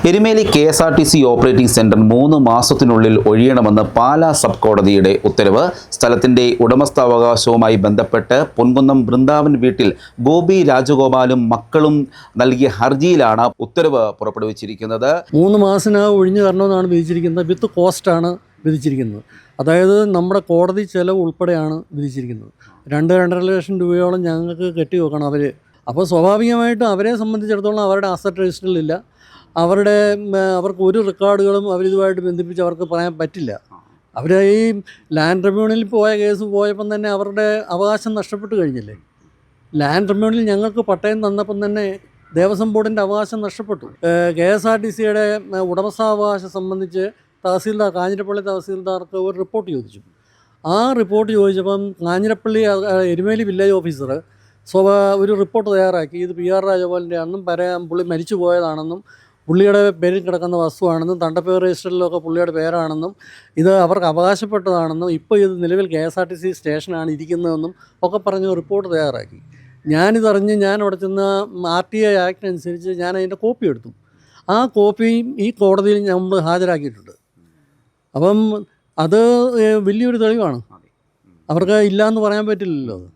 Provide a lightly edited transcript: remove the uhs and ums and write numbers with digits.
Erumeli KSRTC operating centre 3 മാസത്തിനുള്ളിൽ ഒഴിയണമെന്ന് Pala sub കോടതിയുടെ ഉത്തരവ്. സ്ഥലത്തിന്റെ ഉടമസ്ഥാവകാശവുമായി ബന്ധപ്പെട്ട് പൊൻകുന്നം വൃന്ദാവൻ വീട്ടിൽ ഗോപി രാജഗോപാലും മക്കളും നൽകിയ ഹർജിയിലാണ് ഉത്തരവ് പുറപ്പെടുവിച്ചിരിക്കുന്നത്. 3 മാസത്തിനകം ഒഴിഞ്ഞു തരണമെന്നാണ് വിധിച്ചിരിക്കുന്നത്. വിത്ത് കോസ്റ്റാണ് വിധിച്ചിരിക്കുന്നത്. അതായത് നമ്മുടെ കോടതി ചെലവ് ഉൾപ്പെടെയാണ് വിധിച്ചിരിക്കുന്നത്. 2-2.5 ലക്ഷം രൂപയോളം ഞങ്ങൾക്ക് കെട്ടിവെക്കണം അവർ. അപ്പോൾ സ്വാഭാവികമായിട്ടും അവരെ സംബന്ധിച്ചിടത്തോളം അവരുടെ അസറ്റ് രജിസ്റ്ററിലില്ല. അവർക്ക് ഒരു റെക്കോർഡുകളും അവരിതുമായിട്ട് ബന്ധിപ്പിച്ച് അവർക്ക് പറയാൻ പറ്റില്ല. അവർ ഈ ലാൻഡ് ട്രിബ്യൂണലിൽ പോയ കേസ് പോയപ്പം തന്നെ അവരുടെ അവകാശം നഷ്ടപ്പെട്ട് കഴിഞ്ഞില്ലേ. ലാൻഡ് ട്രിബ്യൂണലിൽ ഞങ്ങൾക്ക് പട്ടയം തന്നപ്പം തന്നെ ദേവസ്വം ബോർഡിൻ്റെ അവകാശം നഷ്ടപ്പെട്ടു. KSRTCയുടെ ഉടമസ്ഥാവകാശം സംബന്ധിച്ച് കാഞ്ഞിരപ്പള്ളി തഹസീൽദാർക്ക് ഒരു റിപ്പോർട്ട് ചോദിച്ചു. ആ റിപ്പോർട്ട് ചോദിച്ചപ്പം കാഞ്ഞിരപ്പള്ളി എരുമേലി വില്ലേജ് ഓഫീസർ ഒരു റിപ്പോർട്ട് തയ്യാറാക്കി. ഇത് PR രാജഗോപാലിൻ്റെ ആണെന്നും പുള്ളി മരിച്ചു പോയതാണെന്നും പുള്ളിയുടെ പേരിൽ കിടക്കുന്ന വസ്തുവാണെന്നും തണ്ടപ്പേർ രജിസ്റ്ററിലൊക്കെ പുള്ളിയുടെ പേരാണെന്നും ഇത് അവർക്ക് അവകാശപ്പെട്ടതാണെന്നും ഇപ്പോൾ ഇത് നിലവിൽ KSRTC സ്റ്റേഷനാണ് ഇരിക്കുന്നതെന്നും ഒക്കെ പറഞ്ഞ് റിപ്പോർട്ട് തയ്യാറാക്കി. ഞാനിതറിഞ്ഞ് ഞാൻ അവിടെ ചെന്ന് RTI ആക്ട് അനുസരിച്ച് ഞാൻ അതിൻ്റെ കോപ്പി എടുത്തു. ആ കോപ്പിയും ഈ കോടതിയിൽ നമ്മൾ ഹാജരാക്കിയിട്ടുണ്ട്. അപ്പം അത് വലിയൊരു തെളിവാണ്. അവർക്ക് ഇല്ലയെന്ന് പറയാൻ പറ്റില്ലല്ലോ. അത്